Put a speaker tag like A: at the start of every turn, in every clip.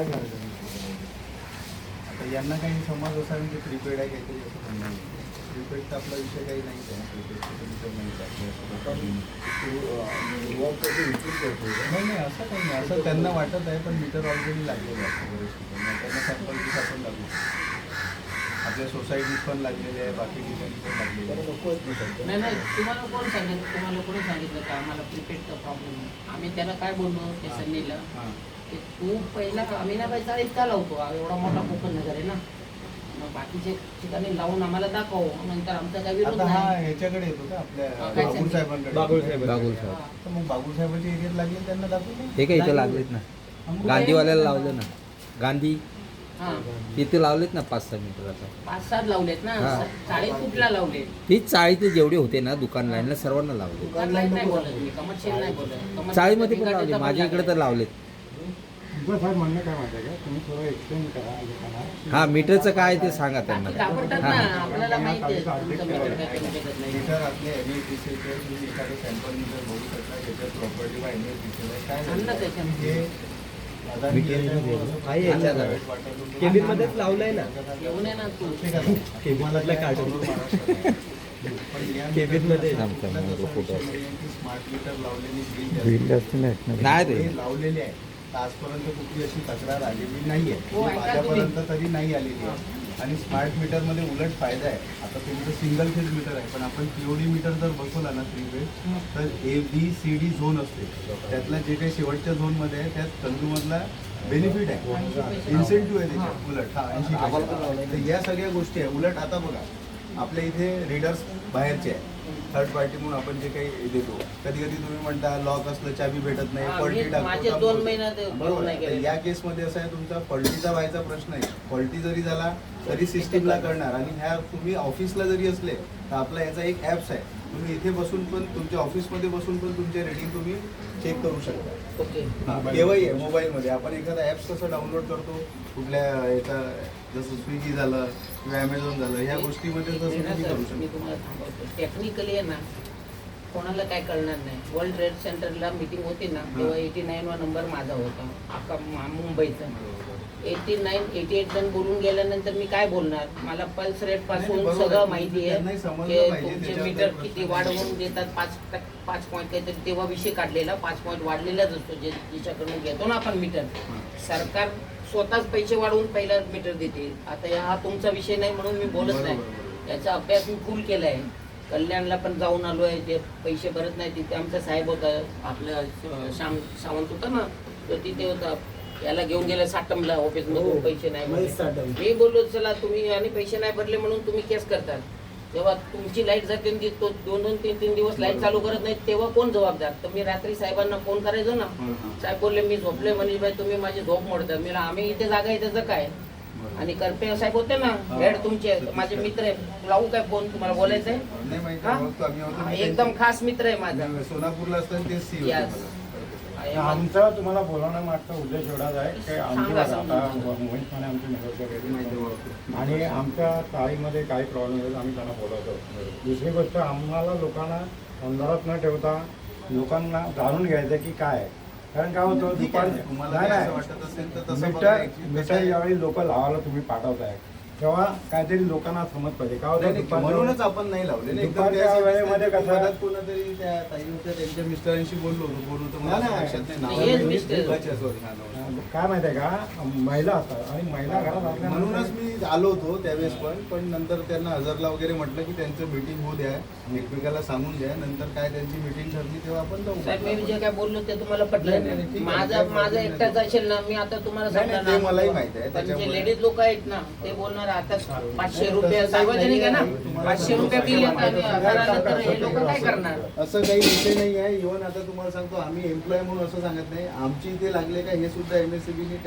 A: काय करायचं आता यांना काही समज असा म्हणजे प्रीपेड आहे काहीतरी असं म्हणणं नाही. प्रीपेडचा आपला विषय काही नाहीच आहे. प्रीपेडचं मीटर नाहीच नाही नाही असं काही नाही. असं त्यांना वाटत आहे पण मीटर ऑलरेडी लागलेलं आहे बरेच ठिकाणी. त्यांना सॅम्पल्स आपण लागू आपल्या सोसायटीत पण लागलेले आहे, बाकी ठिकाणी पण लागलेले आहे.
B: नाही नाही, तुम्हाला कोण सांगितलं, तुम्हाला कोणी सांगितलं का आम्हाला प्रीपेडचा प्रॉब्लेम आहे? आम्ही त्याला काय बोललो त्या सन्नीला की तू पहिला अमीनाबाई चाळीत का लावतो? एवढा मोठा कोकण नगर आहे ना, मग बाकीच्या ठिकाणी लावून आम्हाला दाखव, नंतर आमचा काय विरोध
A: आता हा
B: नाही.
A: ह्याच्याकडे येतो का आपल्या
B: काय
A: बागुल साहेबांकडे?
C: बागुल साहेब.
A: तर मग बागुल साहेबांच्या एरियात लागेल त्यांना दाखवतो.
C: हे काय इथे लागलेत ना, गांधीवाल्याला लावले ना, गांधी
B: हा
C: तिथे लावलेत ना 5-6 मीटर. आता
B: 5-7 लावलेत ना,
C: हा.
B: 40 फुटला लावले.
C: तीच चाळीचे जेवढे होते ना दुकान लाईनला सर्वांना लावले.
B: दुकानला नाही बोलत मी, कमर्शियल नाही बोलत.
C: चाळीमध्ये पण लावले, माझ्या इकडे तर लावलेत.
A: साहेब म्हणणं काय माहिती आहे का, तुम्ही थोडं एक्सप्लेन करा.
C: हा मीटरचं काय ते सांगा त्यांना.
B: बाकी घाबरतात ना, आपल्याला माहिती आहे तुमचं मीटर काय करू शकत नाही.
A: मीटर आपल्या एमएसडीसीचे तुम्ही एखादं सॅम्पल मीटर बघू शकता, त्याच्यात प्रॉपर्टी बाय एमएसडीसी काय
B: सांगा त्याच्यामध्ये.
A: केबिनमध्येच
D: लावलंय ना,
B: येऊन आहे ना तू.
D: केबिनमधलं काढून केबिनमध्ये
A: स्मार्ट मीटर लावलेली
C: नाही रे.
A: लावलेले आहे. आजपर्यंत कुठली अशी तक्रार आलेली नाहीये,
B: हो, ऐका
A: माझ्यापर्यंत तरी नाही आलेली आहे. आणि स्मार्ट मीटरमध्ये उलट फायदा आहे. आता तुमचं सिंगल फेज मीटर आहे, पण आपण पीओडी मीटर जर बसवला ना 3 फेज, तर ABCD झोन असते. त्यातला जे काही शेवटच्या झोनमध्ये आहे त्यात तंतूमधला बेनिफिट आहे, इन्सेंटिव्ह आहे त्याच्यात उलट. हा 80%. तर या सगळ्या गोष्टी आहे. उलट आता बघा आपल्या इथे रीडर्स बाहेरचे आहे, थर्ड पार्टी म्हणून आपण जे काही देतो. कधी कधी तुम्ही म्हणता लॉक असलं चाबी भेटत नाही, फॉल्टी
B: माझे 2 महिन्यात
A: बरोबर
B: नाही
A: आहे.
B: गेले.
A: या केसमध्ये असं आहे, तुमचा फॉल्टीचा व्हायचा प्रश्न आहे. फॉल्टी जरी झाला तरी सिस्टीमला कळणार. आणि ह्या तुम्ही ऑफिसला जरी असले तर आपला याचा एक ॲप्स आहे, तुम्ही इथे बसून पण तुमच्या ऑफिसमध्ये बसून पण तुमचे रेटिंग तुम्ही चेक करू शकता.
B: ओके.
A: केव्हाही आहे मोबाईलमध्ये. आपण एखादा ॲप्स कसं डाउनलोड करतो कुठल्या याचा, जसं स्विगी झालं किंवा ॲमेझॉन झालं, ह्या गोष्टीमध्ये तसं तुम्ही करू
B: मी
A: शकता.
B: तुम्हाला सांगतो, टेक्निकली आहे ना कोणाला काय कळणार नाही. वर्ल्ड ट्रेड सेंटरला मीटिंग होती ना, तेव्हा 89 वा नंबर माझा होता, अख्खा मुंबईचा. 89, 88 जण बोलून गेल्यानंतर मी काय बोलणार? मला पल्स रेट पासून
A: नाही, बरोबर
B: सगळं
A: आहे.
B: माहिती
A: त्यांनाही
B: आहे
A: समजलं
B: की
A: पाहिजे
B: तुमचे
A: त्याच्याबद्दल.
B: मीटर किती वाढवून देतात. 5 पॉईंट काहीतरी तेव्हा विषय काढलेला, 5 पॉईंट वाढलेलाच असतो जे जिच्याकडून घेतो ना आपण मीटर. सरकार स्वतःच पैसे वाढवून पहिला मीटर देते. आता हा तुमचा विषय नाही म्हणून मी बोलत नाही. याचा अभ्यास मी फुल केला आहे. कल्याणला पण जाऊन आलो आहे, ते पैसे भरत नाही. तिथे आमचा साहेब होता, आपलं श्याम सावंत होता ना, तर तिथे होता. याला घेऊन गेला साटमला ऑफिसमधून पैसे नाही भरले. मी बोललो चला तुम्ही आणि पैसे नाही भरले म्हणून तुम्ही केस करतात. जेव्हा तुमची लाईट जाते 2-3 दिवस लाईट चालू करत नाही, तेव्हा कोण जबाबदार? तर मी रात्री साहेबांना फोन करायचो ना, साहेब बोलले मी झोपले, मनीषभाई तुम्ही माझी झोप मोडतात. मी आम्ही इथे जागा आहे त्याचं काय? आणि करपे साहेब होते ना हेड तुमचे, माझे मित्र आहे. लावू काय फोन, तुम्हाला बोलायचं आहे?
A: नाही माहिती,
B: हा?
A: ओळखतो आम्ही, ओळखतो. मी
B: एकदम खास मित्र आहे माझा.
A: त्यांच्या- सोलापूरला असताना तेच सी होते
B: Yes.
A: मला.
E: आमचा तुम्हाला बोलवण्यामागचा उद्देश एवढाच आहे की आमची
B: सांगा,
E: आता
B: सांगा.
E: मोहित माने आमचे
A: माहिती
E: नेहमी
A: ओळखतो.
E: आणि आमच्या चाळीमध्ये काही प्रॉब्लेम आहेत, आम्ही त्यांना बोलवतो. दुसरी गोष्ट, आम्हाला लोकांना अंधारात न ठेवता लोकांना जाणून घ्यायचं की काय आहे. कारण काय होतं
A: ठीक आहे,
E: दुपार
A: तुम्हाला
E: नाही,
A: जर असं
E: नाही.
A: वाटत असेल तर तसं बघा.
E: मीटर
A: Actually कसं
E: मीटर
A: आहे,
E: ज्यावेळी लोक लावायला तुम्ही पाठवताय तेव्हा काहीतरी लोकांना समज पाहिजे. काय
A: नाही,
E: होतं
A: नाही,
E: दुपारच्या-
A: म्हणूनच आपण नाही लावले ना. एकदम
E: दुपारच्या
A: त्या
E: वेळेमध्ये कसं आहे?
A: मधात कोणातरी त्या ताई होत्या, त्यांच्या मिस्टरांशी बोललो होतो मला
E: नाही,
A: लक्षात नाही नाव.
B: नाही, हेच मिस्टर.
A: अच्छा, sorry, हा, नाव.
E: काय माहिती आहे का, महिला असतात आणि महिला घरात असल्यानंतर
A: म्हणूनच मी आलो होतो त्यावेळेस पण नंतर त्यांना हजरला वगैरे म्हटलं की त्यांचं मीटिंग होऊ द्या, एकमेकाला सांगून द्या. नंतर काय त्यांची मीटिंग ठरली तेव्हा आपण जाऊ.
B: साहेब मी जे काय बोललो ते तुम्हाला पटलं
A: नाही, नाही, ठीक आहे.
B: माझा एकटाच असेल ना, मी आता तुम्हाला
A: नाही, नाही,
B: सांगणार
A: ते मलाही माहिती आहे.
B: पण जे
A: त्याच्यामुळे-
B: लेडीज लोक आहेत ना ते बोलणार आता 500 रुपये सार्वजनिक आहे ना, 500 रुपये बिल येतात आणि 1000 नंतर हे लोक काय करणार?
A: असं काही विषय नाही आहे. इव्हन आता तुम्हाला सांगतो, आम्ही एम्प्लॉय म्हणून असं सांगत नाही. आमची इथे लागले का हे सुद्धा MSCBनी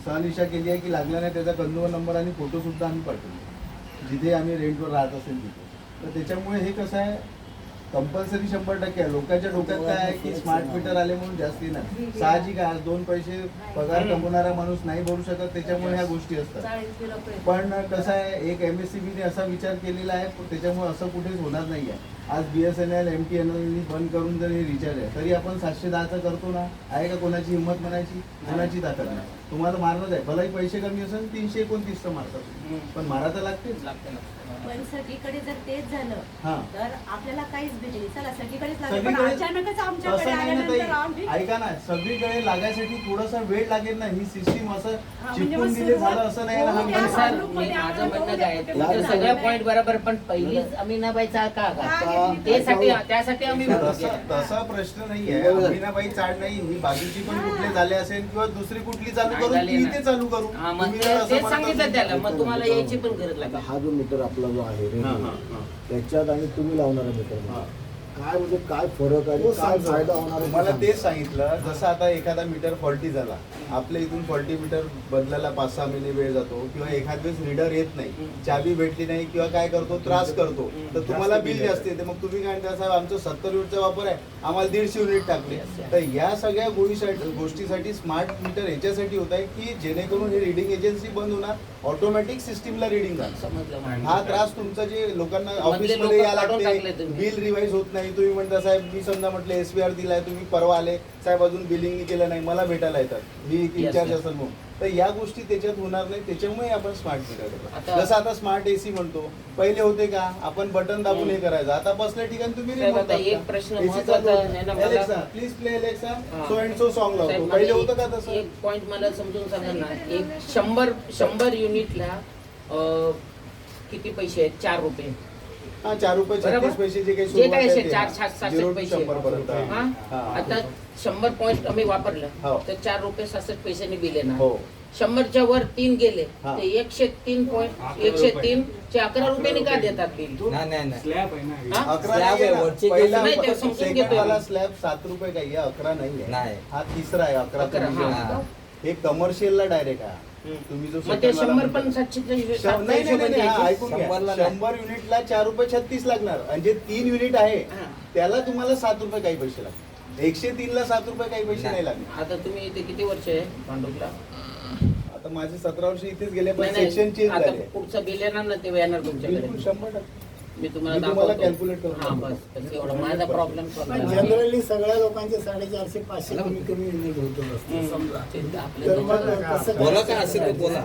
A: सहनिशा केली आहे की लागला नाही त्याचा कंझ्युमर नंबर आणि फोटो सुद्धा आम्ही पाठवले जिथे आम्ही रेंटवर राहत असेल तिथे. तर त्याच्यामुळे हे कसं आहे, कंपल्सरी 100% आहे. लोकांच्या डोक्यात काय आहे की स्मार्ट मीटर आले म्हणून जास्ती नाही. साहजिक आहे, 2 पैसे पगार कमवणारा माणूस नाही भरू शकत, त्याच्यामुळे ह्या गोष्टी असतात. पण कसं आहे, एक MSCBने असा विचार केलेला आहे, त्याच्यामुळे असं कुठेच होणार नाही आहे. आज BSNL MTNL बंद करून जर हे रिचार्ज आहे तरी आपण 710चा करतो ना. आहे का कोणाची हिंमत म्हणायची? कोणाची ताकद नाही. तुम्हाला मारणंच आहे, भलाही पैसे कमी असेल 329 मारतात, पण मारा तर लागतेच.
F: पण सगळीकडे जर तेच झालं
A: हा.
F: तर आपल्याला काहीच भेटेल. चला सगळीकडेच लागेल, पण
A: सगळीकडे
F: अचानकच आमच्याकडे
A: तसं नाही ना
F: आल्यानंतर आम्ही
A: ताई, ऐका ना, सगळीकडे लागायसाठी थोडासा वेळ लागेल ना. ही सिस्टीम असं
F: म्हणजे
A: चिपकून
F: मग
A: दिले
F: सुरुवात-
A: झालं असं नाही ना.
F: हो,
A: हा
F: त्या
A: विषय.
B: सर माझं म्हणणं काय आहे, तुमचं सगळं पॉईंट बरोबर, पण पहिलीच अमीनाबाईचा का त्यासाठी आम्ही विरोध केला.
A: तसा प्रश्न नाहीये. अमीनाबाई चाड नाही, ही बाजूची पण कुठली झाले असेल किंवा दुसरी कुठली चालू
B: नाही
A: करू
B: झाली
A: ती
B: ना.
A: ते चालू करू.
B: हा, मग
A: तुम्ही जर असं
B: ते
A: म्हणत
B: सांगितलं
A: असाल-
B: त्याला, मग तुम्हाला यायची पण गरज लागेल.
G: हा जो मीटर आपला जो आहे
A: हा,
G: रेडिओ,
A: हा, हा.
G: त्याच्यात आणि तुम्ही लावणारा मीटर
A: हा.
G: काय म्हणजे काय फरक आहे,
A: हो,
G: काय
A: सांगतो.
G: फायदा होणार आहे ते
A: मला
G: सांगा.
A: तेच सांगितलं, जसं आता एखादा मीटर फॉल्टी झाला, आपल्या इथून फॉल्टी मीटर बदलायला 5-6 महिने वेळ जातो, किंवा एखाद वेळेस रीडर येत नाही, चाबी भेटली नाही किंवा काय करतो, त्रास करतो, तर तुम्हाला बिल जास्त येते. मग तुम्ही काय म्हणता, साहेब आमचं 70 युनिटचा वापर आहे, आम्हाला 150 युनिट टाकले. तर या सगळ्या गोष्टीसाठी स्मार्ट मीटर याच्यासाठी होत आहे की जेणेकरून हे रिडिंग एजन्सी बंद होणार, ऑटोमॅटिक सिस्टीमला रिडिंग जाणार.
B: समजलं मला.
A: हा त्रास तुमचा जे लोकांना
B: मधले
A: ऑफिसमध्ये
B: लोकं
A: या
B: काढून टाकले
A: लागते,
B: तुम्ही.
A: बिल रिवाइज होत नाही. तुम्ही म्हणता साहेब मी समजा म्हटलं SVR दिलाय, तुम्ही परवा आले साहेब अजून बिलिंग केलं नाही, मला भेटायला येतात, मी इन्चार्ज
B: yes.
A: असेल म्हणून. तर या गोष्टी त्याच्यात होणार नाही, त्याच्यामुळे आपण स्मार्ट मीटर
B: आता-
A: जसं आता स्मार्ट AC म्हणतो. पहिले होते का आपण बटन दाबून हे करायचं, आता बसल्या ठिकाणी तुम्ही
B: साहेब, आता एक प्रश्न महत्त्वाचा आहे ना मला.
A: Alexa प्लीज प्ले Alexa
B: हा.
A: सो अँड सो सॉन्ग
B: साहेब,
A: लावतो.
B: मला
A: पहिले होतं का
B: एक
A: तसं?
B: पॉइंट मला समजून सांगा ना. एक 100 युनिटला किती पैसे आहेत? 4 रुपये.
A: हा, 4 रुपये
B: बरोबर.
A: 36 पैसे जे काही
B: जे
A: सुरुवात
B: काही
A: आहे
B: असेल
A: ते.
B: 4-7
A: 0 to
B: पैसे
A: 100 पर्यंत.
B: हा?
A: हा.
B: आता 100 पॉईंट आम्ही वापरलं
A: हो.
B: तर 4 रुपये 67 पैशांनी बिल येणार.
A: हो.
B: 100च्या वर 3 गेले
A: हा.
B: ते 103 चे 11 रुपयाने का देतात बिल?
C: नाही नाही नाही
B: हा?
A: 11
C: स्लॅब
A: नाहीये
C: आहे,
A: ना.
C: वरचे
A: पहिला
B: नाही, ते समजून
A: सेकंड
B: घेतोय
A: वाला
B: मी.
A: स्लॅब 7 रुपये काही आहे, 11 नाही
C: नाही.
A: आहे. हा तिसरा आहे, 11
B: 11,
A: तुम्ही जे
B: हा.
A: म्हणता. हे कमर्शियलला डायरेक्ट आहे. तुम्ही जो
B: मग ते
A: second वाला
B: 100
A: म्हणता.
B: पण 700च्या
A: नाही,
B: हिशोबाने
A: नाही, नाही, नाही, हा,
B: द्यायचे.
A: ऐकून घ्या.
C: 100 ला
A: 100 युनिटला 4 रुपये 36 लागणार, आणि जे 3 युनिट आहे
B: हा.
A: त्याला तुम्हाला 7 रुपये काही पैसे लागतात. 103 ला 7 रुपये काही पैसे नाही लागणार.
B: आता तुम्ही इथे किती वर्ष आहे भांडुपला?
A: आता माझे 17 वर्ष इथेच गेले, पण
B: नाही,
A: सेक्शन चेंज
B: आता
A: झाले.
B: पुढचं बिल येणार ना, ते येणार तुमच्याकडे.
A: बिलकुल 100%.
B: मी तुम्हाला
A: मी तुम्हाला
B: दाखवतो.
A: calculate करून
B: हा,
A: दाखवतो.
B: बस एवढं माझा प्रॉब्लेम
D: पण जनरली सगळ्या लोकांचे 450-500 कमी कमी युनिट होतच असते समजा. तर मग कसं
C: बोला
D: करायचं?
C: काय असेल ते बोला.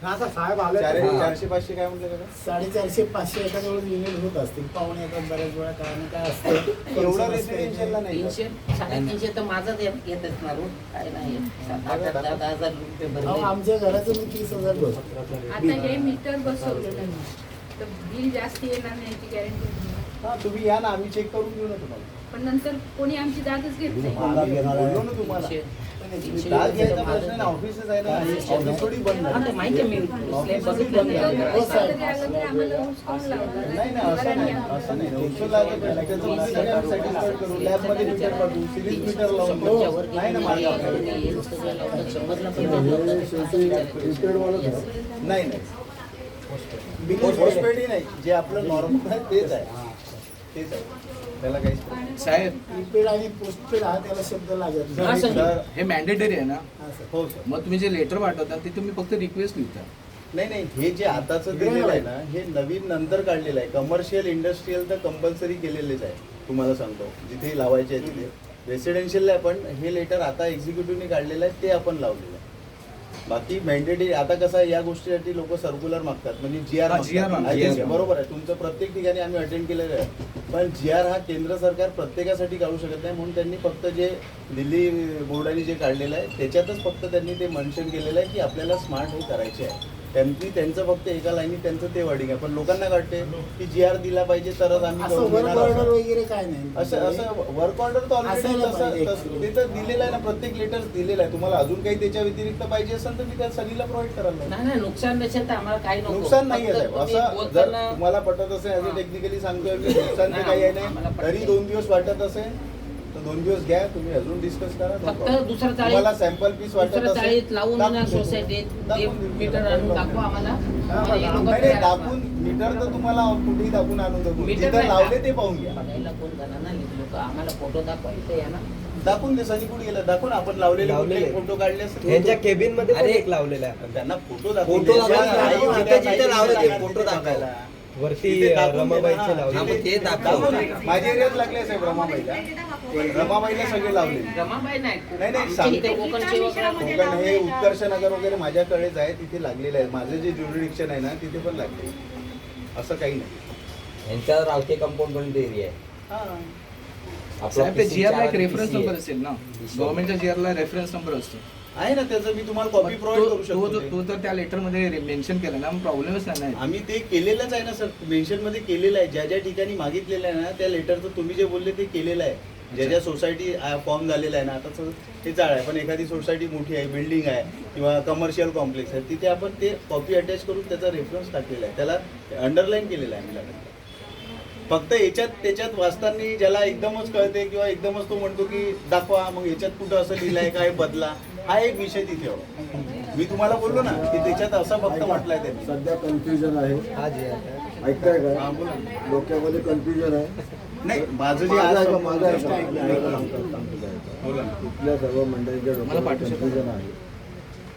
D: आता साहेब आले
A: चार-
D: तर
A: 400-500 काय म्हटलं का?
D: 450-500 एका जवळ युनिट होत असतील. पाहुणे येतात बऱ्याच वेळा, काय ना काय असतं.
A: एवढं रेसिडेन्शियलला नाही का?
B: 300-350 तर माझाच येत असणार हो. काय नाही 7,000-10,000 रुपये
D: अहो,
B: भरले.
D: आमच्या घराचं मी 30,000 भरतो.
F: आता हे मीटर बसवलेलं नाही तर बिल जास्त येणार नाही याची गॅरंटी.
A: हा, तुम्ही या ना, आम्ही चेक करून घेऊ ना तुम्हाला.
F: पण नंतर कोणी आमची जागच घेत नाही.
A: आम्ही बोललो ना तुम्हाला.
B: 300
A: दाद घ्यायचा प्रश्न नाही, ऑफिसच आहे ना, ऑफिस थोडी बंद
B: हा, ते
A: आहे.
B: माहिती आहे, मी
A: ऑफिस
B: slab
A: थोडी
B: बघितलं
A: बंद
B: नाही.
A: आहे.
D: हो, साहेब.
F: जरी आलं तरी आम्हाला ऊस कोण लावणार?
A: नाही नाही, असं नाही, असं नाही. उचल लागत नाही. त्याचं म्हणजे सगळं आम्ही satisfied करू. लॅबमध्ये मीटर बघू, सिरीज मीटर लावून बघू.
B: 100च्या वर
A: नाही ना मार्ग आपल्याकडे.
B: गेले, सगळं लावतात, 100ला पण
G: हे
B: लावतात.
G: शेवटी प्रीपेडवालं घर.
A: नाही नाही, पोस्टपेड नाही, जे आपलं नॉर्मल आहे तेच आहे. तेच आहे, त्याला काहीच problem नाही.
H: साहेब
D: प्रीपेड आणि पोस्टपेड हा त्याला शब्द लागत
B: हा,
D: नाही.
B: सर.
A: सर,
H: हे मॅन्डेटरी आहे ना,
D: हा, सर.
A: हो सर.
H: मग तुम्ही जे लेटर पाठवता ते तुम्ही फक्त रिक्वेस्ट लिहिता.
A: नाही नाही, हे जे आताचं दिलेलं आहे ना, हे नवीन नंतर काढलेलं आहे. कमर्शियल इंडस्ट्रीयल तर कंपल्सरी केलेलेच आहे. तुम्हाला सांगतो, जिथे लावायचे आहे तिथे. रेसिडेन्शियलला आहे, पण हे लेटर आता एक्झिक्युटिव्हने काढलेलं आहे, ते आपण लावलेलं आहे. बाकी मॅन्डेटरी आता कसं आहे, या गोष्टीसाठी लोक सर्क्युलर मागतात, म्हणजे GR
H: हा, GR मागतात.
A: मागतात. बरोबर आहे, तुमचं प्रत्येक ठिकाणी आम्ही अटेंड केलेलं आहे. पण GR हा केंद्र सरकार प्रत्येकासाठी काढू शकत नाही, म्हणून त्यांनी फक्त जे दिल्ली बोर्डाने जे काढलेलं आहे त्याच्यातच फक्त त्यांनी ते मेन्शन केलेलं आहे की आपल्याला स्मार्ट हे करायचे आहे. त्यांचं फक्त एका लाईनीत त्यांचं ते वर्डिंग आहे. पण लोकांना वाटते की GR दिला पाहिजे तरच आम्ही
D: असं
A: करून
D: वर्क
A: देणार
D: ऑर्डर
A: असं.
D: वगैरे काय नाही.
A: असं वर्क ऑर्डर तर ऑलरेडी
D: असायला पाहिजे.
A: ते तर दिलेलं आहे ना, प्रत्येक लेटर दिलेलं आहे. तुम्हाला अजून काही त्याच्या व्यतिरिक्त पाहिजे असेल तर मी त्या सगळीला प्रोव्हाइड करायला लावेन.
B: नाही नाही, नुकसान नसेल तर आम्हाला काही नको.
A: नुकसान नाही आहे
B: फक्त
A: साहेब.
B: तुम्ही
A: असं जर
B: बोलताना-
A: तुम्हाला पटत असेल, ॲज अ टेक्निकली सांगतोय की नुकसान तर काही आहे नाही, तरी 2 दिवस वाटत असेल तर 2 दिवस घ्या, तुम्ही अजून डिस्कस करा. no
B: फक्त
A: problem.
B: दुसरं
A: तुम्हाला सॅम्पल पीस वाटत
B: दुसरं
A: असेल
B: चाळीत लावून
A: दाखवून
B: ना
A: देतो.
B: सोसायटीत ते
A: दाखवून देतो.
B: मीटर आणून दाखवा आम्हाला.
A: हा,
B: म्हणजे हे लोकं
A: नाही, नाही,
B: काय-
A: दाखवून मीटर तर तुम्हाला कुठेही दाखवून आणून देतो.
B: मीटर
A: जिथं
B: नाही
A: लावले
B: का?
A: ते पाहून घ्या.
B: बघायला कोण जाणार ना लोक, आम्हाला फोटो दाखवायचे या ना.
A: दाखवून दे, सनी कुठे गेला दाखवून. आपण लावलेले
C: लावलेले.
A: फोटो काढले असतील.
C: यांच्या केबिन मध्ये पण एक लावलेला आहे.
A: पण त्यांना फोटो दाखवून
C: फोटो
A: द्यायचे.
C: दाखवा.
A: आई
C: जिथे
A: वगैरे
C: जिथे
A: काही
C: लावले ते
A: जाणार
C: फोटो
A: तिथे
C: दाखवायला.
A: बघायला.
C: वरती
A: तिथे दाखवून
C: रमाबाईचे
A: दे ना.
C: लावले.
A: हा,
C: मग ते
A: दाखवू ना. माझ्या एरियात लागले साहेब रमाबाईला. रमाबाईला सगळे लावले.
B: रमाबाई नाही
A: नाही,
B: आमच्या
A: सांगते.
B: इथे कोकण सेवक
A: कोकण हे उत्कर्ष नगर वगैरे माझ्याकडेच आहे, तिथे लागलेलं आहे. माझं जे ज्युरिडिक्शन आहे ना तिथे पण लागले. असं काही नाही.
C: यांच्या रावते कंपाऊंड पर्यंत एरिया आहे.
A: हा.
C: आपला
H: साहेब ते
C: PC
H: GR ला एक
C: च्या
H: रेफरन्स
C: PC आहे.
H: नंबर असेल ना गव्हर्नमेंटच्या GR ला रेफरन्स नंबर असतो
A: आहे ना, त्याचं मी तुम्हाला कॉपी प्रोव्हाइड करू शकतो.
H: तो जर त्या लेटर मध्ये मेन्शन केला ना प्रॉब्लेमच नाही ना.
A: आम्ही ते केलेलंच आहे ना सर, मेन्शन मध्ये केलेलं आहे. ज्या ज्या ठिकाणी मागितलेलं आहे ना त्या लेटरचं तुम्ही जे बोलले ते केलेलं आहे. ज्या ज्या सोसायटी फॉर्म झालेला आहे ना, आता ते चाळ आहे, पण एखादी सोसायटी मोठी आहे, बिल्डिंग आहे किंवा कमर्शियल कॉम्प्लेक्स आहे, तिथे आपण ते कॉपी अटॅच करून त्याचा रेफरन्स टाकलेला आहे, त्याला अंडरलाईन केलेलं आहे आम्ही. फक्त त्याच्यात वाचताना ज्याला एकदमच कळते किंवा एकदमच तो म्हणतो की दाखवा, मग याच्यात कुठं असं लिहिलंय काय बदला, हा एक विषय तिथे होता. मी तुम्हाला बोललो ना की त्याच्यात असं फक्त म्हटलंय त्यांनी.
G: सध्या कन्फ्युजन आहे.
C: हा जे आहे.
G: ऐकताय
A: हा,
G: का?
A: बोला.
G: डोक्यामध्ये कन्फ्युजन आहे.
A: नाही, माझं जे
G: माझं
A: आज
G: आहे का? माझं आहे का?
A: ऐका.
G: मी ऐका, सांगतो काय आहे.
A: बोला ना.
G: इथल्या सर्व मंडळींच्या
H: मला
G: डोक्यामध्ये
H: पाठवू शकता?
G: कन्फ्युजन आहे.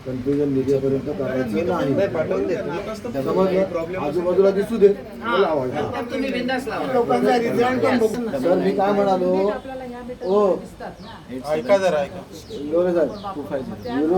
G: कन्फ्युजन निघेपर्यंत करायचं
A: नाही,
G: नाही.
A: पाठवून दे.
G: समजलं? आजूबाजूला दिसू दे. मला आवडतं.
B: नंतर तुम्ही बिंदास लावा.
D: लोकांचा रिझल्ट पण बघू.
G: सर मी काय म्हणालो,
F: आपल्याला ह्या भेटत
G: ओ
F: दिसतात ना
A: ऐका जरा ऐका.
G: इंदोरे साहेब, विरोध